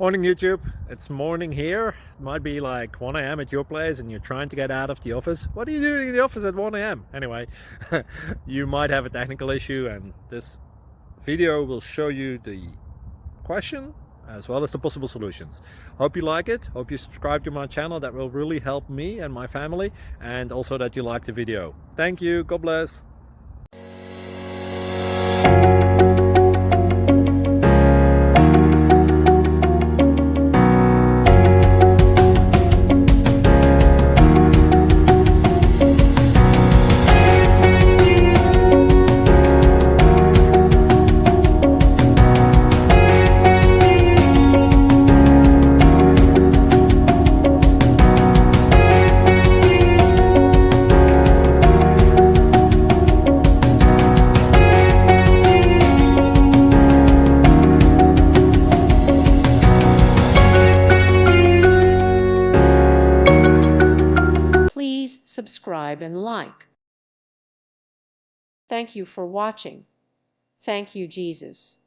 Morning YouTube, it's morning here. It might be like 1 a.m. at your place and you're trying to get out of the office. What are you doing in the office at 1 a.m.? Anyway, you might have a technical issue and this video will show you the question as well as the possible solutions. Hope you like it, hope you subscribe to my channel. That will really help me and my family, and also that you like the video. Thank you, God bless. Please subscribe and like. Thank you for watching. Thank you, Jesus.